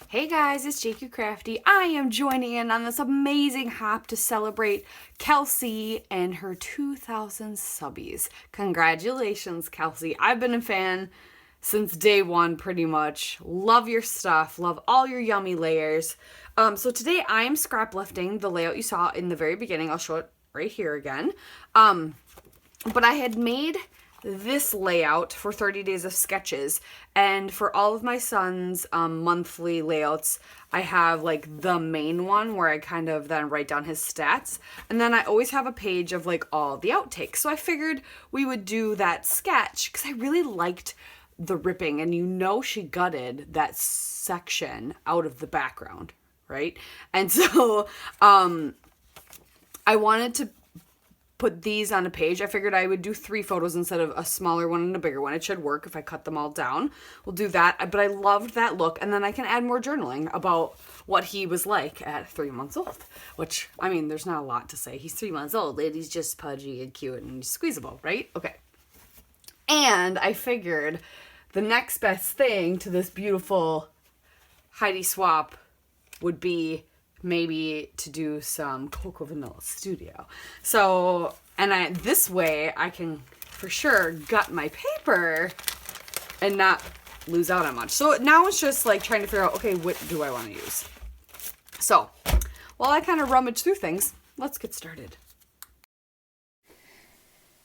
Hey guys, it's JQ Crafty. I am joining in on this amazing hop to celebrate Kelsey and her 2000 subbies. Congratulations, Kelsey. I've been a fan since day one, pretty much. Love your stuff. Love all your yummy layers. So today I am scrap lifting the layout you saw in the very beginning. I'll show it right here again. But I had made this layout for 30 days of sketches, and for all of my son's monthly layouts I have like the main one where I kind of then write down his stats, and then I always have a page of like all the outtakes. So I figured we would do that sketch because I really liked the ripping, and she gutted that section out of the background, right? And so I wanted to put these on a page. I figured I would do 3 photos instead of a smaller one and a bigger one. It should work if I cut them all down. We'll do that. But I loved that look. And then I can add more journaling about what he was like at 3 months old. Which, I mean, there's not a lot to say. He's 3 months old and he's just pudgy and cute and squeezable, right? Okay. And I figured the next best thing to this beautiful Heidi swap would be maybe to do some Cocoa Vanilla Studio. So, and this way I can for sure gut my paper and not lose out on much. So now it's just like trying to figure out, okay, what do I want to use? So, while I kind of rummage through things, let's get started.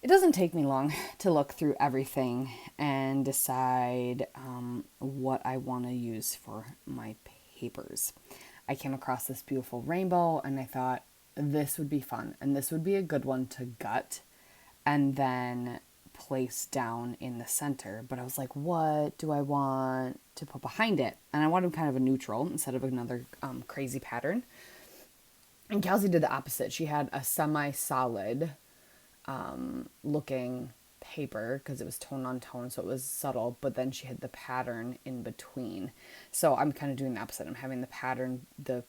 It doesn't take me long to look through everything and decide what I want to use for my papers. I came across this beautiful rainbow and I thought this would be fun and this would be a good one to gut and then place down in the center. But I was like, what do I want to put behind it? And I wanted kind of a neutral instead of another crazy pattern. And Kelsey did the opposite. She had a semi-solid looking paper because it was tone on tone, so it was subtle, but then she had the pattern in between. So I'm kind of doing the opposite. I'm having the pattern, the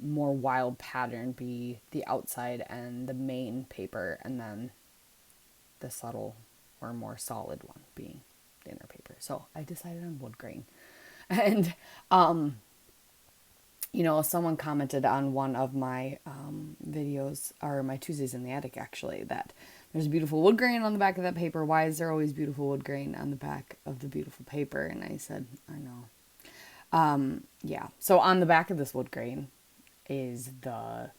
more wild pattern, be the outside and the main paper, and then the subtle or more solid one being the inner paper. So I decided on wood grain. And someone commented on one of my videos, or my Tuesdays in the Attic actually, that there's beautiful wood grain on the back of that paper. Why is there always beautiful wood grain on the back of the beautiful paper? And I said, I know. Yeah. So on the back of this wood grain is the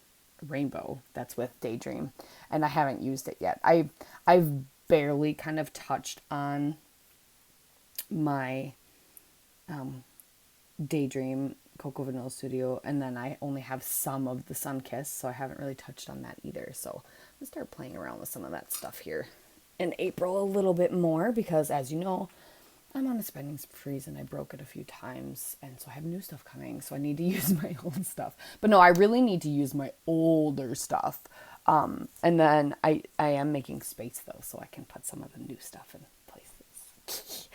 rainbow that's with Daydream. And I haven't used it yet. I've barely kind of touched on my Daydream Cocoa Vanilla Studio, and then I only have some of the Sunkiss, so I haven't really touched on that either. So I'll start playing around with some of that stuff here in April a little bit more, because as you know, I'm on a spending freeze and I broke it a few times, and so I have new stuff coming, so I need to use my old stuff. But no, I really need to use my older stuff. And then I am making space though, so I can put some of the new stuff in places.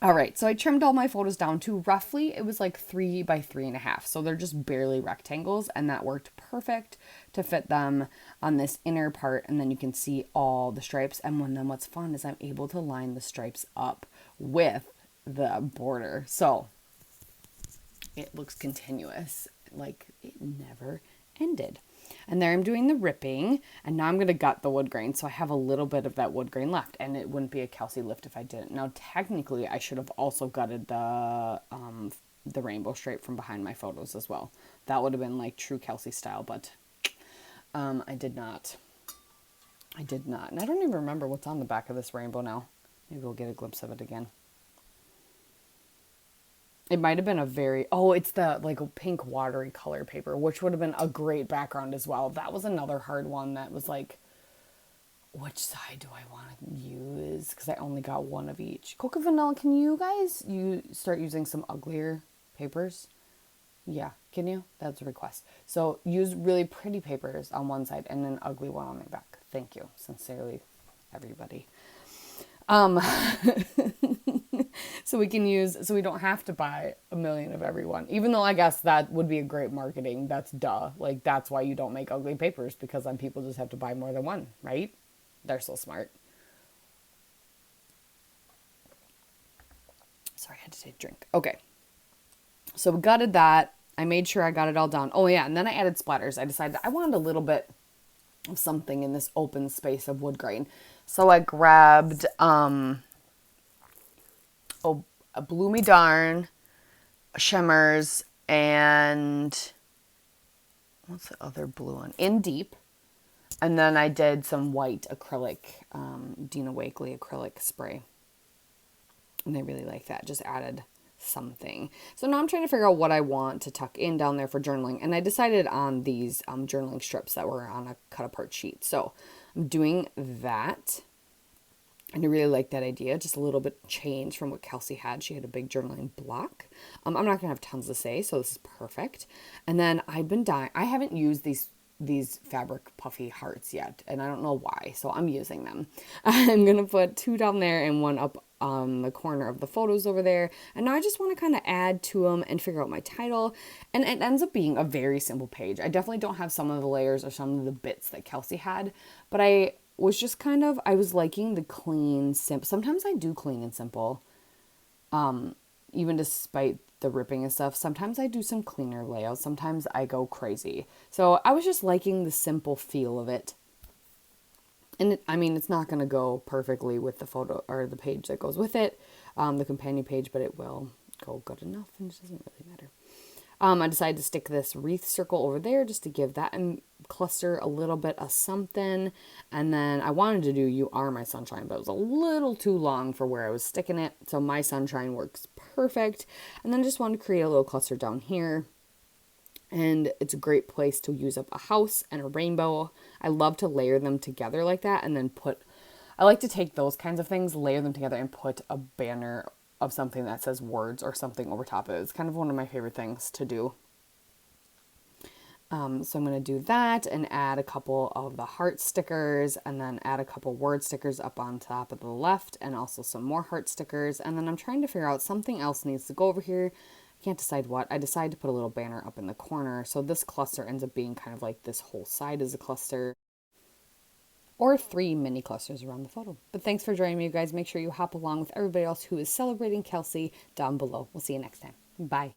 All right, so I trimmed all my photos down to roughly, it was like 3 by 3.5. So they're just barely rectangles, and that worked perfect to fit them on this inner part. And then you can see all the stripes. And then what's fun is I'm able to line the stripes up with the border. So it looks continuous, like it never ended. And there I'm doing the ripping, and now I'm going to gut the wood grain, so I have a little bit of that wood grain left, and it wouldn't be a Kelsey lift if I didn't. Now, technically, I should have also gutted the rainbow stripe from behind my photos as well. That would have been like true Kelsey style, but I did not. I did not. And I don't even remember what's on the back of this rainbow now. Maybe we'll get a glimpse of it again. It might have been it's the like a pink watery color paper, which would have been a great background as well. That was another hard one that was like, which side do I want to use? Because I only got one of each. Cocoa Vanilla, can you guys start using some uglier papers? Yeah, can you? That's a request. So use really pretty papers on one side and an ugly one on the back. Thank you. Sincerely, everybody. So we don't have to buy a million of every one, even though I guess that would be a great marketing. That's duh. Like, that's why you don't make ugly papers, because then people just have to buy more than one, right? They're so smart. Sorry, I had to take a drink. Okay. So we gutted that. I made sure I got it all done. Oh yeah, and then I added splatters. I decided I wanted a little bit of something in this open space of wood grain. So I grabbed a Blue Me Darn, shimmers, and what's the other blue one? In Deep. And then I did some white acrylic, Dina Wakley acrylic spray. And I really like that. Just added something. So now I'm trying to figure out what I want to tuck in down there for journaling. And I decided on these journaling strips that were on a cut apart sheet. So I'm doing that. And I really like that idea. Just a little bit change from what Kelsey had. She had a big journaling block. I'm not going to have tons to say, so this is perfect. And then I've been dying. I haven't used these fabric puffy hearts yet, and I don't know why, so I'm using them. I'm going to put 2 down there and 1 up on the corner of the photos over there. And now I just want to kind of add to them and figure out my title. And it ends up being a very simple page. I definitely don't have some of the layers or some of the bits that Kelsey had, but I was just kind of, I was liking the clean, simple. Sometimes I do clean and simple, even despite the ripping and stuff. Sometimes I do some cleaner layouts. Sometimes I go crazy. So I was just liking the simple feel of it. And I mean, it's not going to go perfectly with the photo or the page that goes with it, the companion page, but it will go good enough, and it doesn't really matter. I decided to stick this wreath circle over there just to give that cluster a little bit of something. And then I wanted to do You Are My Sunshine, but it was a little too long for where I was sticking it. So My Sunshine works perfect. And then I just wanted to create a little cluster down here. And it's a great place to use up a house and a rainbow. I love to layer them together like that and then I like to take those kinds of things, layer them together, and put a banner of something that says words or something over top of it. It's kind of one of my favorite things to do. So I'm going to do that and add a couple of the heart stickers, and then add a couple word stickers up on top of the left, and also some more heart stickers. And then I'm trying to figure out something else needs to go over here. I can't decide what. I decided to put a little banner up in the corner. So this cluster ends up being kind of like this whole side is a cluster, or 3 mini clusters around the photo. But thanks for joining me, you guys. Make sure you hop along with everybody else who is celebrating Kelsey down below. We'll see you next time. Bye.